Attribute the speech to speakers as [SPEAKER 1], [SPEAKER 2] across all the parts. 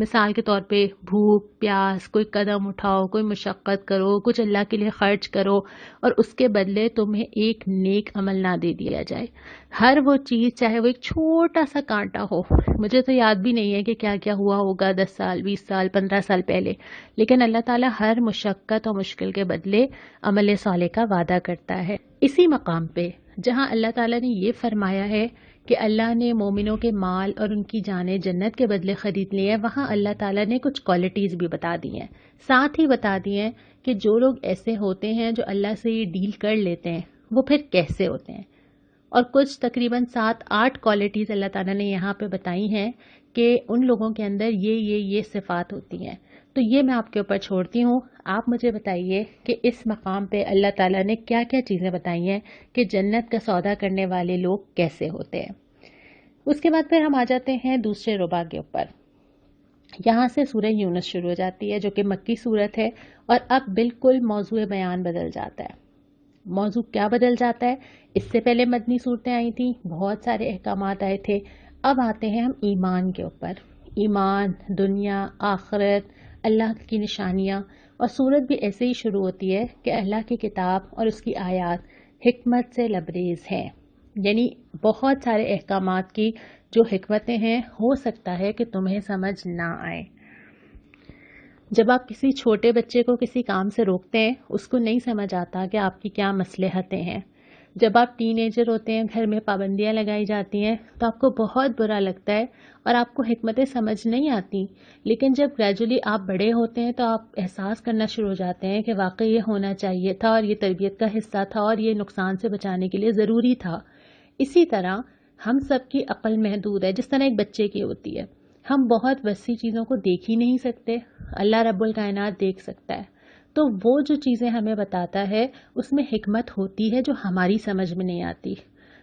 [SPEAKER 1] مثال کے طور پہ بھوک پیاس، کوئی قدم اٹھاؤ، کوئی مشقت کرو، کچھ اللہ کے لیے خرچ کرو اور اس کے بدلے تمہیں ایک نیک عمل نہ دے دیا جائے. ہر وہ چیز چاہے وہ ایک چھوٹا سا کانٹا ہو، مجھے تو یاد بھی نہیں ہے کہ کیا کیا ہوا ہوگا 10 سال 20 سال 15 سال پہلے، لیکن اللہ تعالیٰ ہر مشقت اور مشکل کے بدلے عمل صالح کا وعدہ کرتا ہے. اسی مقام پہ جہاں اللہ تعالیٰ نے یہ فرمایا ہے کہ اللہ نے مومنوں کے مال اور ان کی جانیں جنت کے بدلے خرید لی ہے، وہاں اللہ تعالیٰ نے کچھ کوالٹیز بھی بتا دی ہیں، ساتھ ہی بتا دی ہیں کہ جو لوگ ایسے ہوتے ہیں جو اللہ سے یہ ڈیل کر لیتے ہیں وہ پھر کیسے ہوتے ہیں. اور کچھ تقریباً 7-8 کوالٹیز اللہ تعالیٰ نے یہاں پہ بتائی ہیں کہ ان لوگوں کے اندر یہ صفات ہوتی ہیں. تو یہ میں آپ کے اوپر چھوڑتی ہوں، آپ مجھے بتائیے کہ اس مقام پہ اللہ تعالیٰ نے کیا کیا چیزیں بتائی ہیں کہ جنت کا سودا کرنے والے لوگ کیسے ہوتے ہیں. اس کے بعد پھر ہم آ جاتے ہیں دوسرے ربع کے اوپر. یہاں سے سورہ یونس شروع ہو جاتی ہے جو کہ مکی صورت ہے، اور اب بالکل موضوع بیان بدل جاتا ہے. موضوع کیا بدل جاتا ہے؟ اس سے پہلے مدنی صورتیں آئی تھیں، بہت سارے احکامات آئے تھے. اب آتے ہیں ہم ایمان کے اوپر، ایمان، دنیا، آخرت، اللہ کی نشانیاں. اور صورت بھی ایسے ہی شروع ہوتی ہے کہ اللہ کی کتاب اور اس کی آیات حکمت سے لبریز ہیں، یعنی بہت سارے احکامات کی جو حکمتیں ہیں ہو سکتا ہے کہ تمہیں سمجھ نہ آئیں. جب آپ کسی چھوٹے بچے کو کسی کام سے روکتے ہیں، اس کو نہیں سمجھ آتا کہ آپ کی کیا مصلحتیں ہیں. جب آپ ٹین ایجر ہوتے ہیں، گھر میں پابندیاں لگائی جاتی ہیں تو آپ کو بہت برا لگتا ہے اور آپ کو حکمتیں سمجھ نہیں آتی. لیکن جب گریجولی آپ بڑے ہوتے ہیں تو آپ احساس کرنا شروع ہو جاتے ہیں کہ واقعی یہ ہونا چاہیے تھا اور یہ تربیت کا حصہ تھا اور یہ نقصان سے بچانے کے لیے ضروری تھا. اسی طرح ہم سب کی عقل محدود ہے، جس طرح ایک بچے کی ہوتی ہے. ہم بہت وسیع چیزوں کو دیکھ ہی نہیں سکتے، اللہ رب الکائنات دیکھ سکتا ہے. تو وہ جو چیزیں ہمیں بتاتا ہے اس میں حکمت ہوتی ہے جو ہماری سمجھ میں نہیں آتی.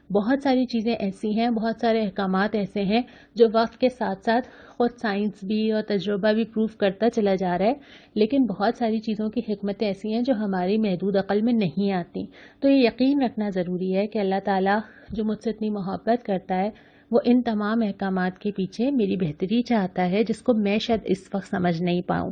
[SPEAKER 1] بہت ساری چیزیں ایسی ہیں، بہت سارے احکامات ایسے ہیں جو وقت کے ساتھ ساتھ خود سائنس بھی اور تجربہ بھی پروف کرتا چلا جا رہا ہے، لیکن بہت ساری چیزوں کی حکمتیں ایسی ہیں جو ہماری محدود عقل میں نہیں آتی. تو یہ یقین رکھنا ضروری ہے کہ اللہ تعالیٰ جو مجھ سے اتنی محبت کرتا ہے وہ ان تمام احکامات کے پیچھے میری بہتری چاہتا ہے، جس کو میں شاید اس وقت سمجھ نہیں پاؤں.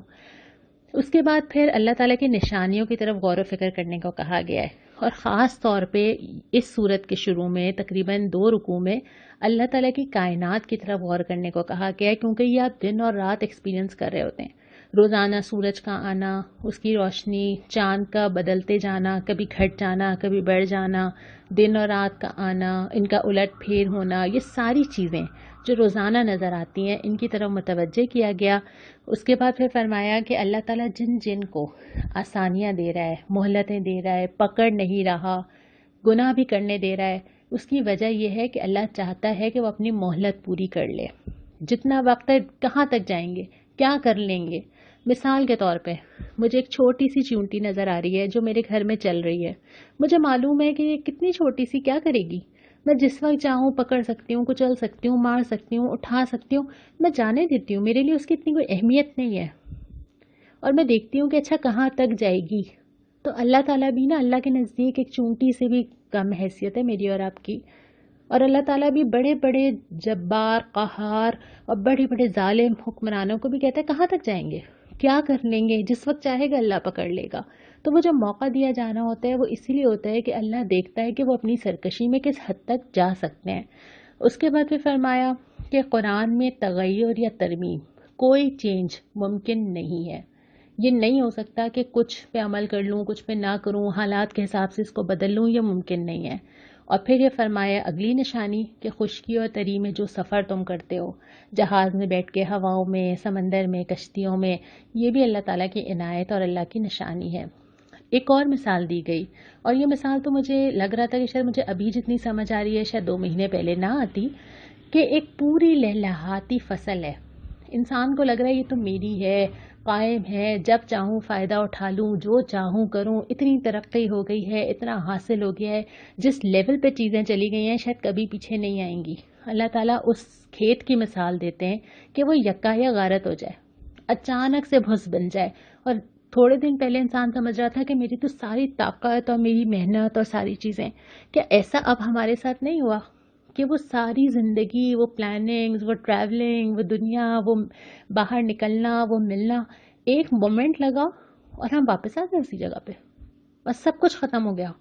[SPEAKER 1] اس کے بعد پھر اللہ تعالیٰ کی نشانیوں کی طرف غور و فکر کرنے کو کہا گیا ہے، اور خاص طور پہ اس صورت کے شروع میں تقریباً 2 رکوع میں اللہ تعالیٰ کی کائنات کی طرف غور کرنے کو کہا گیا ہے، کیونکہ یہ آپ دن اور رات ایکسپیرینس کر رہے ہوتے ہیں. روزانہ سورج کا آنا، اس کی روشنی، چاند کا بدلتے جانا، کبھی گھٹ جانا کبھی بڑھ جانا، دن اور رات کا آنا، ان کا الٹ پھیر ہونا، یہ ساری چیزیں جو روزانہ نظر آتی ہیں ان کی طرف متوجہ کیا گیا. اس کے بعد پھر فرمایا کہ اللہ تعالیٰ جن جن کو آسانیاں دے رہا ہے، مہلتیں دے رہا ہے، پکڑ نہیں رہا، گناہ بھی کرنے دے رہا ہے، اس کی وجہ یہ ہے کہ اللہ چاہتا ہے کہ وہ اپنی مہلت پوری کر لے. جتنا وقت ہے کہاں تک جائیں گے، کیا کر لیں گے. مثال کے طور پہ مجھے ایک چھوٹی سی چونٹی نظر آ رہی ہے جو میرے گھر میں چل رہی ہے. مجھے معلوم ہے کہ یہ کتنی چھوٹی سی کیا کرے گی، میں جس وقت چاہوں پکڑ سکتی ہوں، کچل سکتی ہوں، مار سکتی ہوں، اٹھا سکتی ہوں، میں جانے دیتی ہوں، میرے لیے اس کی اتنی کوئی اہمیت نہیں ہے. اور میں دیکھتی ہوں کہ اچھا کہاں تک جائے گی. تو اللہ تعالیٰ بھی نا، اللہ کے نزدیک ایک چونٹی سے بھی کم حیثیت ہے میری اور آپ کی. اور اللہ تعالیٰ بھی بڑے بڑے جبار، قہار اور بڑے بڑے ظالم حکمرانوں کو بھی کہتا ہے کہاں تک جائیں گے، کیا کر لیں گے، جس وقت چاہے گا اللہ پکڑ لے گا. تو وہ جو موقع دیا جانا ہوتا ہے وہ اسی لیے ہوتا ہے کہ اللہ دیکھتا ہے کہ وہ اپنی سرکشی میں کس حد تک جا سکتے ہیں. اس کے بعد پھر فرمایا کہ قرآن میں تغیر یا ترمیم، کوئی چینج ممکن نہیں ہے. یہ نہیں ہو سکتا کہ کچھ پہ عمل کر لوں کچھ پہ نہ کروں، حالات کے حساب سے اس کو بدل لوں، یہ ممکن نہیں ہے. اور پھر یہ فرمایا اگلی نشانی کہ خشکی اور تری میں جو سفر تم کرتے ہو، جہاز میں بیٹھ کے ہواؤں میں، سمندر میں، کشتیوں میں، یہ بھی اللہ تعالیٰ کی عنایت اور اللہ کی نشانی ہے. ایک اور مثال دی گئی، اور یہ مثال تو مجھے لگ رہا تھا کہ شاید مجھے ابھی جتنی سمجھ آ رہی ہے شاید 2 مہینے پہلے نہ آتی، کہ ایک پوری لہلہاتی فصل ہے. انسان کو لگ رہا ہے یہ تو میری ہے، قائم ہے، جب چاہوں فائدہ اٹھا لوں، جو چاہوں کروں، اتنی ترقی ہو گئی ہے، اتنا حاصل ہو گیا ہے، جس لیول پہ چیزیں چلی گئی ہیں شاید کبھی پیچھے نہیں آئیں گی. اللہ تعالیٰ اس کھیت کی مثال دیتے ہیں کہ وہ یکا یا غارت ہو جائے، اچانک سے بھس بن جائے. اور تھوڑے دن پہلے انسان سمجھ رہا تھا کہ میری تو ساری طاقت اور میری محنت اور ساری چیزیں، کیا ایسا اب ہمارے ساتھ نہیں ہوا؟ کہ وہ ساری زندگی، وہ پلاننگز، وہ ٹریولنگ، وہ دنیا، وہ باہر نکلنا، وہ ملنا، ایک مومنٹ لگا اور ہم واپس آ گئے اسی جگہ پہ، بس سب کچھ ختم ہو گیا،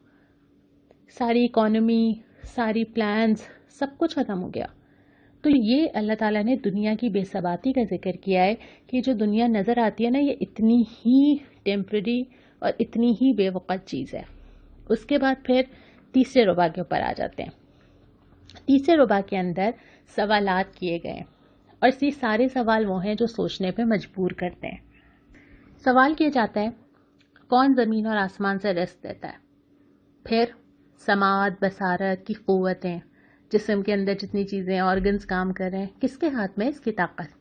[SPEAKER 1] ساری اکانومی، ساری پلانز، سب کچھ ختم ہو گیا۔ تو یہ اللہ تعالیٰ نے دنیا کی بے ثباتی کا ذکر کیا ہے کہ جو دنیا نظر آتی ہے نا، یہ اتنی ہی ٹیمپرری اور اتنی ہی بے وقت چیز ہے۔ اس کے بعد پھر تیسرے ربع کے اوپر آ جاتے ہیں۔ تیسرے ربع کے اندر سوالات کیے گئے ہیں، اور یہ سارے سوال وہ ہیں جو سوچنے پہ مجبور کرتے ہیں۔ سوال کیا جاتا ہے کون زمین اور آسمان سے رزق دیتا ہے، پھر سماعت، بصارت کی قوتیں، جسم کے اندر جتنی چیزیں، آرگنز کام کر رہے ہیں، کس کے ہاتھ میں اس کی طاقت،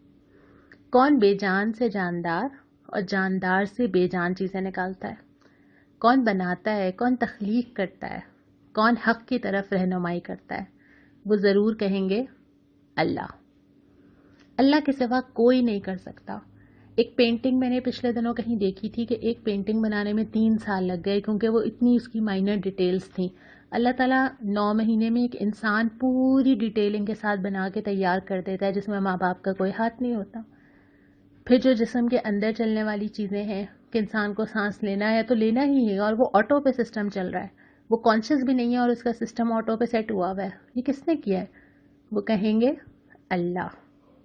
[SPEAKER 1] کون بے جان سے جاندار اور جاندار سے بے جان چیزیں نکالتا ہے، کون بناتا ہے، کون تخلیق کرتا ہے، کون حق کی طرف رہنمائی کرتا ہے، وہ ضرور کہیں گے اللہ۔ اللہ کے سوا کوئی نہیں کر سکتا۔ ایک پینٹنگ میں نے پچھلے دنوں کہیں دیکھی تھی کہ ایک پینٹنگ بنانے میں 3 سال لگ گئے، کیونکہ وہ اتنی اس کی مائنر ڈیٹیلز تھیں۔ اللہ تعالیٰ 9 مہینے میں ایک انسان پوری ڈیٹیلنگ کے ساتھ بنا کے تیار کر دیتا ہے، جس میں ماں باپ کا کوئی ہاتھ نہیں ہوتا۔ پھر جو جسم کے اندر چلنے والی چیزیں ہیں کہ انسان کو سانس لینا ہے تو لینا ہی ہے، اور وہ آٹو پہ سسٹم چل رہا ہے، وہ کانشیس بھی نہیں ہے اور اس کا سسٹم آٹو پہ سیٹ ہوا ہوا ہے، یہ کس نے کیا ہے؟ وہ کہیں گے اللہ۔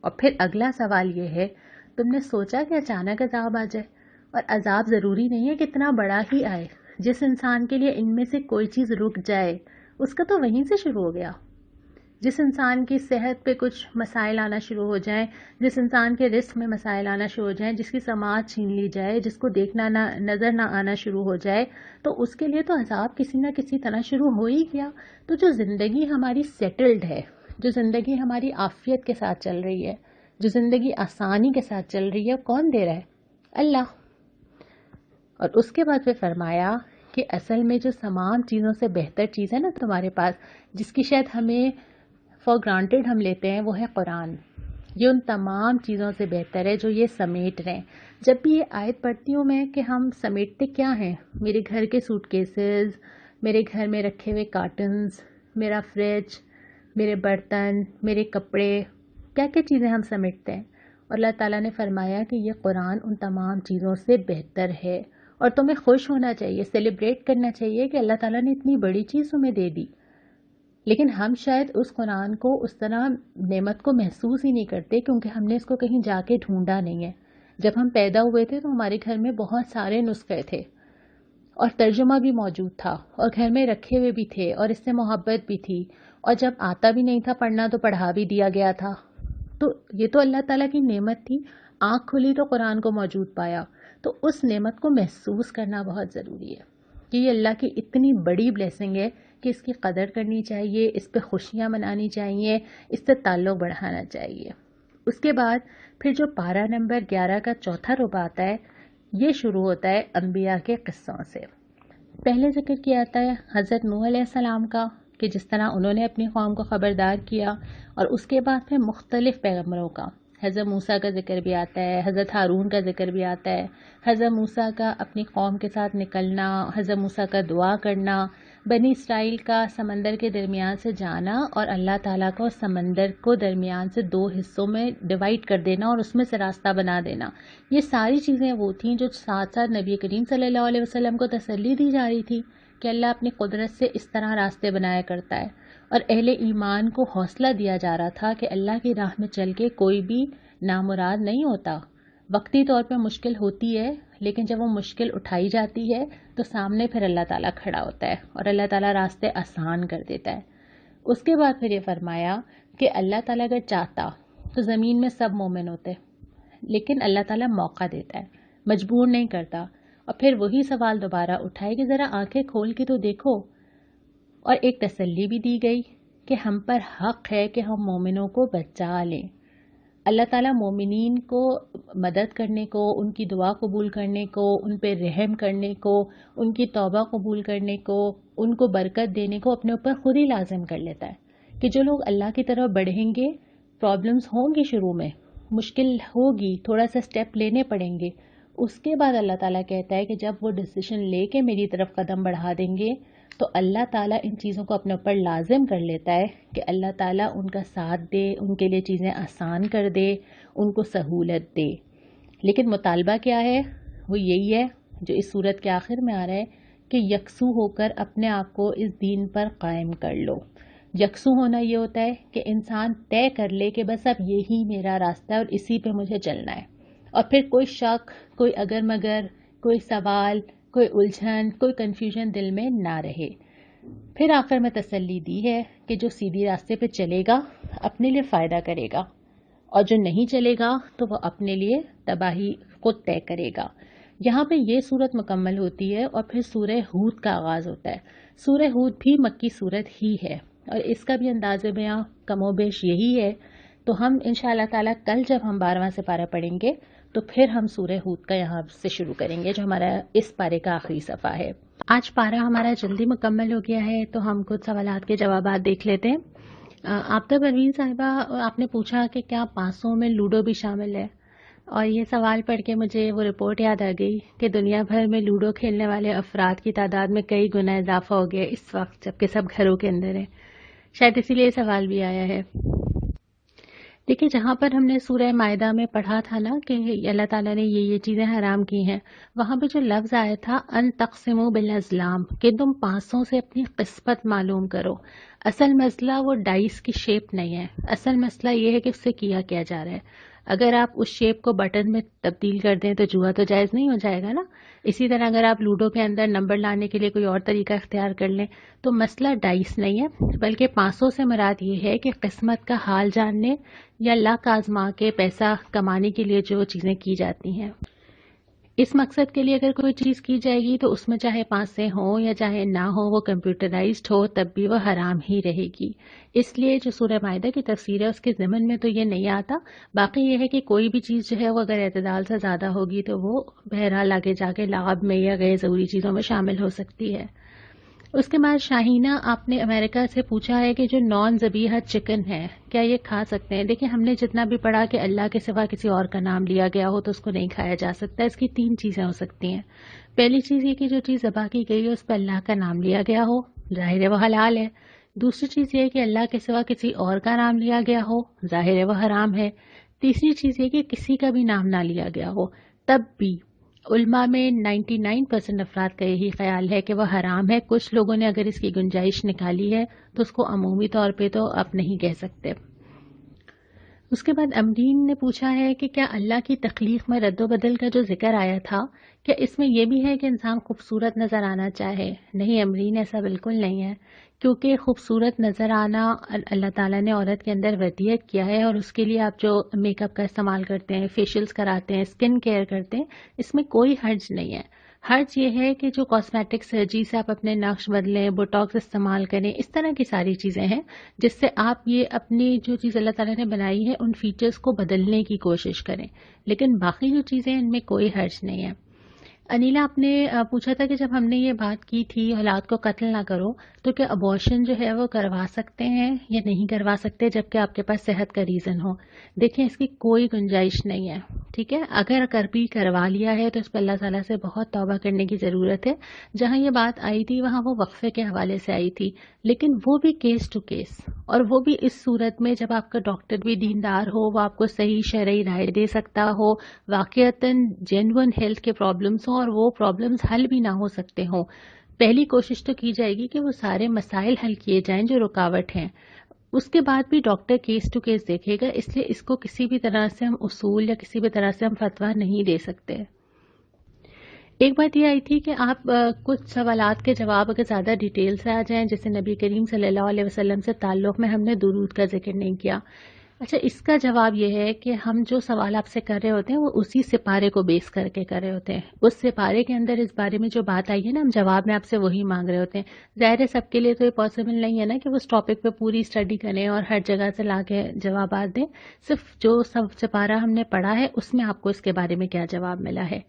[SPEAKER 1] اور پھر اگلا سوال یہ ہے، تم نے سوچا کہ اچانک عذاب آ جائے؟ اور عذاب ضروری نہیں ہے کتنا بڑا ہی آئے۔ جس انسان کے لیے ان میں سے کوئی چیز رک جائے، اس کا تو وہیں سے شروع ہو گیا۔ جس انسان کی صحت پہ کچھ مسائل آنا شروع ہو جائیں، جس انسان کے رزق میں مسائل آنا شروع ہو جائیں، جس کی سماعت چھین لی جائے، جس کو دیکھنا نظر نہ آنا شروع ہو جائے، تو اس کے لیے تو عذاب کسی نہ کسی طرح شروع ہو ہی گیا۔ تو جو زندگی ہماری سیٹلڈ ہے، جو زندگی ہماری عافیت کے ساتھ چل رہی ہے، جو زندگی آسانی کے ساتھ چل رہی ہے، کون دے رہا ہے؟ اللہ۔ اور اس کے بعد پھر فرمایا کہ اصل میں جو تمام چیزوں سے بہتر چیز ہے نا تمہارے پاس، جس کی شاید ہمیں فار گرانٹیڈ ہم لیتے ہیں، وہ ہے قرآن۔ یہ ان تمام چیزوں سے بہتر ہے جو یہ سمیٹ رہے ہیں۔ جب بھی یہ آیت پڑھتی ہوں میں کہ ہم سمیٹتے کیا ہیں، میرے گھر کے سوٹ کیسز، میرے گھر میں رکھے ہوئے کارٹنز، میرا فریج، میرے برتن، میرے کپڑے، کیا کیا چیزیں ہم سمیٹتے ہیں۔ اور اللہ تعالیٰ نے فرمایا کہ یہ قرآن ان تمام چیزوں سے بہتر ہے، اور تمہیں خوش ہونا چاہیے، سیلیبریٹ کرنا چاہیے کہ اللہ تعالیٰ نے اتنی بڑی چیز تمہیں دے دی۔ لیکن ہم شاید اس قرآن کو اس طرح نعمت کو محسوس ہی نہیں کرتے، کیونکہ ہم نے اس کو کہیں جا کے ڈھونڈا نہیں ہے۔ جب ہم پیدا ہوئے تھے تو ہمارے گھر میں بہت سارے نسخے تھے، اور ترجمہ بھی موجود تھا، اور گھر میں رکھے ہوئے بھی تھے، اور اس سے محبت بھی تھی، اور جب آتا بھی نہیں تھا پڑھنا تو پڑھا بھی دیا گیا تھا۔ تو یہ تو اللہ تعالیٰ کی نعمت تھی، آنکھ کھلی تو قرآن کو موجود پایا۔ تو اس نعمت کو محسوس کرنا بہت ضروری ہے کہ یہ اللہ کی اتنی بڑی بلیسنگ ہے کہ اس کی قدر کرنی چاہیے، اس پہ خوشیاں منانی چاہیے، اس سے تعلق بڑھانا چاہیے۔ اس کے بعد پھر جو پارہ نمبر 11 کا چوتھا ربع آتا ہے، یہ شروع ہوتا ہے انبیاء کے قصوں سے۔ پہلے ذکر کیا جاتا ہے حضرت نوح علیہ السلام کا، کہ جس طرح انہوں نے اپنی قوم کو خبردار کیا، اور اس کے بعد پھر مختلف پیغمبروں کا، حضرت موسیٰ کا ذکر بھی آتا ہے، حضرت ہارون کا ذکر بھی آتا ہے، حضرت موسیٰ کا اپنی قوم کے ساتھ نکلنا، حضرت موسیٰ کا دعا کرنا، بنی اسرائیل کا سمندر کے درمیان سے جانا، اور اللہ تعالیٰ کو سمندر کو درمیان سے 2 حصوں میں ڈیوائیڈ کر دینا اور اس میں سے راستہ بنا دینا۔ یہ ساری چیزیں وہ تھیں جو ساتھ ساتھ نبی کریم صلی اللہ علیہ وسلم کو تسلی دی جا رہی تھی کہ اللہ اپنی قدرت سے اس طرح راستے بنایا کرتا ہے، اور اہل ایمان کو حوصلہ دیا جا رہا تھا کہ اللہ کی راہ میں چل کے کوئی بھی نامراد نہیں ہوتا۔ وقتی طور پہ مشکل ہوتی ہے، لیکن جب وہ مشکل اٹھائی جاتی ہے تو سامنے پھر اللہ تعالیٰ کھڑا ہوتا ہے، اور اللہ تعالیٰ راستے آسان کر دیتا ہے۔ اس کے بعد پھر یہ فرمایا کہ اللہ تعالیٰ اگر چاہتا تو زمین میں سب مومن ہوتے، لیکن اللہ تعالیٰ موقع دیتا ہے، مجبور نہیں کرتا۔ اور پھر وہی سوال دوبارہ اٹھائے کہ ذرا آنکھیں کھول کے تو دیکھو، اور ایک تسلی بھی دی گئی کہ ہم پر حق ہے کہ ہم مومنوں کو بچا لیں۔ اللہ تعالیٰ مومنین کو مدد کرنے کو، ان کی دعا قبول کرنے کو، ان پہ رحم کرنے کو، ان کی توبہ قبول کرنے کو، ان کو برکت دینے کو اپنے اوپر خود ہی لازم کر لیتا ہے کہ جو لوگ اللہ کی طرف بڑھیں گے، پرابلمز ہوں گی، شروع میں مشکل ہوگی، تھوڑا سا سٹیپ لینے پڑیں گے، اس کے بعد اللہ تعالیٰ کہتا ہے کہ جب وہ ڈیسیشن لے کے میری طرف قدم بڑھا دیں گے تو اللہ تعالیٰ ان چیزوں کو اپنے اوپر لازم کر لیتا ہے کہ اللہ تعالیٰ ان کا ساتھ دے، ان کے لیے چیزیں آسان کر دے، ان کو سہولت دے۔ لیکن مطالبہ کیا ہے؟ وہ یہی ہے جو اس صورت کے آخر میں آ رہا ہے کہ یکسو ہو کر اپنے آپ کو اس دین پر قائم کر لو۔ یکسو ہونا یہ ہوتا ہے کہ انسان طے کر لے کہ بس اب یہی میرا راستہ ہے اور اسی پہ مجھے چلنا ہے، اور پھر کوئی شک، کوئی اگر مگر، کوئی سوال، کوئی الجھن، کوئی کنفیوژن دل میں نہ رہے۔ پھر آخر میں تسلی دی ہے کہ جو سیدھی راستے پہ چلے گا اپنے لیے فائدہ کرے گا، اور جو نہیں چلے گا تو وہ اپنے لیے تباہی خود طے کرے گا۔ یہاں پہ یہ صورت مکمل ہوتی ہے اور پھر سورہ ہود کا آغاز ہوتا ہے۔ سورہ ہود بھی مکی صورت ہی ہے اور اس کا بھی انداز بیاں کم و بیش یہی ہے۔ تو ہم انشاءاللہ تعالیٰ کل جب ہم 12واں سپارہ پڑھیں گے تو پھر ہم سورہ ہود کا یہاں سے شروع کریں گے جو ہمارا اس پارے کا آخری صفحہ ہے۔ آج پارہ ہمارا جلدی مکمل ہو گیا ہے تو ہم کچھ سوالات کے جوابات دیکھ لیتے ہیں۔ آفتہ پروین صاحبہ، آپ نے پوچھا کہ کیا 500 میں لوڈو بھی شامل ہے، اور یہ سوال پڑھ کے مجھے وہ رپورٹ یاد آ گئی کہ دنیا بھر میں لوڈو کھیلنے والے افراد کی تعداد میں کئی گنا اضافہ ہو گیا اس وقت جبکہ سب گھروں کے اندر ہیں۔ شاید اسی لیے سوال بھی آیا ہے۔ دیکھیں، جہاں پر ہم نے سورہ مائدہ میں پڑھا تھا نا کہ اللہ تعالیٰ نے یہ چیزیں حرام کی ہیں، وہاں پہ جو لفظ آیا تھا ان تقسموا بالازلام، کہ تم پانسوں سے اپنی قسمت معلوم کرو۔ اصل مسئلہ وہ ڈائس کی شیپ نہیں ہے، اصل مسئلہ یہ ہے کہ اس سے کیا جا رہا ہے۔ اگر آپ اس شیپ کو بٹن میں تبدیل کر دیں تو جوا تو جائز نہیں ہو جائے گا نا۔ اسی طرح اگر آپ لوڈو کے اندر نمبر لانے کے لیے کوئی اور طریقہ اختیار کر لیں تو مسئلہ ڈائس نہیں ہے، بلکہ 500 سے مراد یہ ہے کہ قسمت کا حال جاننے یا لاک آزما کے پیسہ کمانے کے لیے جو چیزیں کی جاتی ہیں، اس مقصد کے لیے اگر کوئی چیز کی جائے گی تو اس میں چاہے پانسے ہوں یا چاہے نہ ہو، وہ کمپیوٹرائزڈ ہو تب بھی وہ حرام ہی رہے گی۔ اس لیے جو سورہ مائدہ کی تفسیر ہے اس کے ضمن میں تو یہ نہیں آتا۔ باقی یہ ہے کہ کوئی بھی چیز جو ہے وہ اگر اعتدال سے زیادہ ہوگی تو وہ بہرحال آگے جا کے لعب میں یا غیر ضروری چیزوں میں شامل ہو سکتی ہے۔ اس کے بعد شاہینہ، آپ نے امریکہ سے پوچھا ہے کہ جو نان ذبیحہ چکن ہے کیا یہ کھا سکتے ہیں؟ دیکھیں، ہم نے جتنا بھی پڑھا کہ اللہ کے سوا کسی اور کا نام لیا گیا ہو تو اس کو نہیں کھایا جا سکتا۔ اس کی 3 چیزیں ہو سکتی ہیں۔ پہلی چیز یہ کہ جو چیز ذبح کی گئی ہے اس پہ اللہ کا نام لیا گیا ہو، ظاہر ہے وہ حلال ہے۔ دوسری چیز یہ کہ اللہ کے سوا کسی اور کا نام لیا گیا ہو، ظاہر ہے وہ حرام ہے۔ تیسری چیز یہ کہ کسی کا بھی نام نہ لیا گیا ہو، تب بھی علماء میں 99% افراد کا یہی خیال ہے کہ وہ حرام ہے۔ کچھ لوگوں نے اگر اس کی گنجائش نکالی ہے تو اس کو عمومی طور پہ تو اب نہیں کہہ سکتے۔ اس کے بعد امرین نے پوچھا ہے کہ کیا اللہ کی تخلیق میں رد و بدل کا جو ذکر آیا تھا کیا اس میں یہ بھی ہے کہ انسان خوبصورت نظر آنا چاہے؟ نہیں امرین، ایسا بالکل نہیں ہے، کیونکہ خوبصورت نظر آنا اللہ تعالیٰ نے عورت کے اندر ودیت کیا ہے، اور اس کے لیے آپ جو میک اپ کا استعمال کرتے ہیں، فیشیلز کراتے ہیں، اسکن کیئر کرتے ہیں، اس میں کوئی حرج نہیں ہے۔ حرج یہ ہے کہ جو کاسمیٹک سرجری سے آپ اپنے نقش بدلیں، بوٹاکس استعمال کریں، اس طرح کی ساری چیزیں ہیں جس سے آپ یہ اپنی جو چیز اللہ تعالیٰ نے بنائی ہے ان فیچرز کو بدلنے کی کوشش کریں، لیکن باقی جو چیزیں ان میں کوئی حرج نہیں ہے۔ انیلا، آپ نے پوچھا تھا کہ جب ہم نے یہ بات کی تھی اولاد کو قتل نہ کرو تو کیا ابورشن جو ہے وہ کروا سکتے ہیں یا نہیں کروا سکتے جبکہ آپ کے پاس صحت کا ریزن ہو؟ دیکھیں، اس کی کوئی گنجائش نہیں ہے، ٹھیک ہے؟ اگر بھی کروا لیا ہے تو اس پہ اللہ تعالیٰ سے بہت توبہ کرنے کی ضرورت ہے۔ جہاں یہ بات آئی تھی وہاں وہ وقفے کے حوالے سے آئی تھی، لیکن وہ بھی کیس ٹو کیس، اور وہ بھی اس صورت میں جب آپ کا ڈاکٹر بھی دیندار ہو، وہ آپ کو صحیح شرعی رائے دے سکتا ہو، واقعتاً جینوئن ہیلتھ کے پرابلمس ہوں اور وہ پرابلمس حل بھی نہ ہو سکتے ہوں، پہلی کوشش تو کی جائے گی کہ وہ سارے مسائل حل کیے جائیں جو رکاوٹ ہیں۔ اس کے بعد بھی ڈاکٹر کیس ٹو کیس دیکھے گا، اس لیے اس کو کسی بھی طرح سے ہم اصول یا کسی بھی طرح سے ہم فتویٰ نہیں دے سکتے۔ ایک بات یہ آئی تھی کہ آپ کچھ سوالات کے جواب اگر زیادہ ڈیٹیل سے آ جائیں، جیسے نبی کریم صلی اللہ علیہ وسلم سے تعلق میں ہم نے درود کا ذکر نہیں کیا۔ اچھا، اس کا جواب یہ ہے کہ ہم جو سوال آپ سے کر رہے ہوتے ہیں وہ اسی سپارے کو بیس کر کے کر رہے ہوتے ہیں۔ اس سپارے کے اندر اس بارے میں جو بات آئی ہے نا، ہم جواب میں آپ سے وہی مانگ رہے ہوتے ہیں۔ ظاہر ہے سب کے لیے تو یہ پاسبل نہیں ہے نا کہ وہ اس ٹاپک پہ پوری اسٹڈی کریں اور ہر جگہ سے لا کے جوابات دیں۔ صرف جو سب سپارہ ہم نے پڑھا ہے اس میں آپ کو اس کے بارے میں کیا جواب ملا ہے۔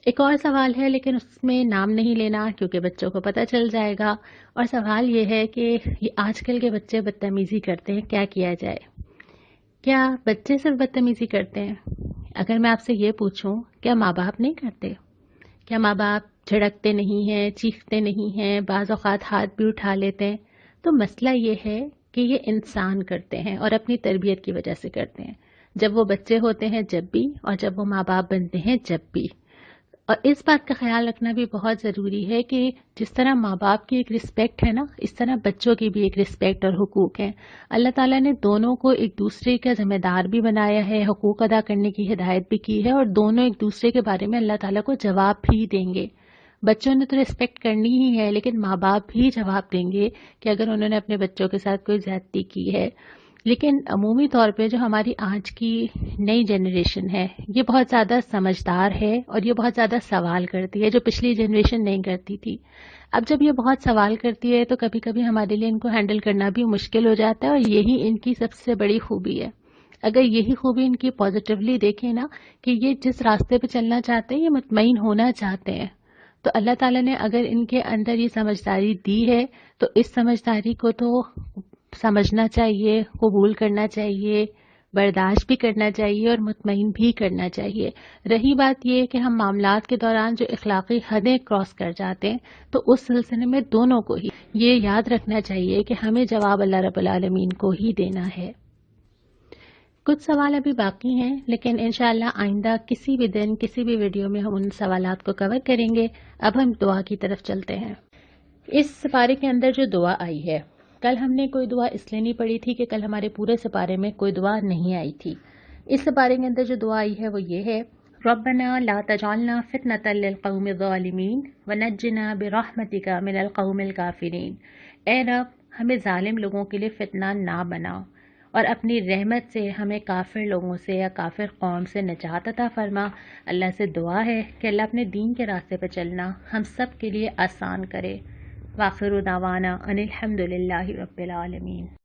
[SPEAKER 1] ایک اور سوال ہے لیکن اس میں نام نہیں لینا کیونکہ بچوں کو پتہ چل جائے گا، اور سوال یہ ہے کہ یہ آج کل کے بچے بدتمیزی کرتے ہیں، کیا کیا جائے؟ کیا بچے صرف بدتمیزی کرتے ہیں؟ اگر میں آپ سے یہ پوچھوں کیا ماں باپ نہیں کرتے؟ کیا ماں باپ جھڑکتے نہیں ہیں، چیختے نہیں ہیں، بعض اوقات ہاتھ بھی اٹھا لیتے ہیں؟ تو مسئلہ یہ ہے کہ یہ انسان کرتے ہیں اور اپنی تربیت کی وجہ سے کرتے ہیں، جب وہ بچے ہوتے ہیں جب بھی، اور جب وہ ماں باپ بنتے ہیں جب بھی۔ اور اس بات کا خیال رکھنا بھی بہت ضروری ہے کہ جس طرح ماں باپ کی ایک رسپیکٹ ہے نا، اس طرح بچوں کی بھی ایک رسپیکٹ اور حقوق ہیں۔ اللہ تعالیٰ نے دونوں کو ایک دوسرے کا ذمہ دار بھی بنایا ہے، حقوق ادا کرنے کی ہدایت بھی کی ہے، اور دونوں ایک دوسرے کے بارے میں اللہ تعالیٰ کو جواب بھی دیں گے۔ بچوں نے تو ریسپیکٹ کرنی ہی ہے، لیکن ماں باپ بھی جواب دیں گے کہ اگر انہوں نے اپنے بچوں کے ساتھ کوئی زیادتی کی ہے۔ لیکن عمومی طور پہ جو ہماری آج کی نئی جنریشن ہے یہ بہت زیادہ سمجھدار ہے اور یہ بہت زیادہ سوال کرتی ہے، جو پچھلی جنریشن نہیں کرتی تھی۔ اب جب یہ بہت سوال کرتی ہے تو کبھی کبھی ہمارے لیے ان کو ہینڈل کرنا بھی مشکل ہو جاتا ہے، اور یہی ان کی سب سے بڑی خوبی ہے۔ اگر یہی خوبی ان کی پازیٹیولی دیکھیں نا کہ یہ جس راستے پہ چلنا چاہتے ہیں، یہ مطمئن ہونا چاہتے ہیں، تو اللہ تعالیٰ نے اگر ان کے اندر یہ سمجھداری دی ہے تو اس سمجھداری کو تو سمجھنا چاہیے، قبول کرنا چاہیے، برداشت بھی کرنا چاہیے اور مطمئن بھی کرنا چاہیے۔ رہی بات یہ کہ ہم معاملات کے دوران جو اخلاقی حدیں کراس کر جاتے ہیں تو اس سلسلے میں دونوں کو ہی یہ یاد رکھنا چاہیے کہ ہمیں جواب اللہ رب العالمین کو ہی دینا ہے۔ کچھ سوال ابھی باقی ہیں، لیکن انشاءاللہ آئندہ کسی بھی دن کسی بھی ویڈیو میں ہم ان سوالات کو کور کریں گے۔ اب ہم دعا کی طرف چلتے ہیں۔ اس سپارے کے اندر جو دعا آئی ہے، کل ہم نے کوئی دعا اس لیے نہیں پڑھی تھی کہ کل ہمارے پورے سپارے میں کوئی دعا نہیں آئی تھی۔ اس سپارے کے اندر جو دعا آئی ہے وہ یہ ہے: ربنا لا تجعلنا فتنة للقوم الظالمین ونجنا برحمتک من القوم الکافرین۔ اے رب، ہمیں ظالم لوگوں کے لیے فتنہ نہ بنا اور اپنی رحمت سے ہمیں کافر لوگوں سے یا کافر قوم سے نجات عطا فرما۔ اللہ سے دعا ہے کہ اللہ اپنے دین کے راستے پہ چلنا ہم سب کے لیے آسان کرے۔ وآخر دعوانا ان الحمد للہ رب العالمین۔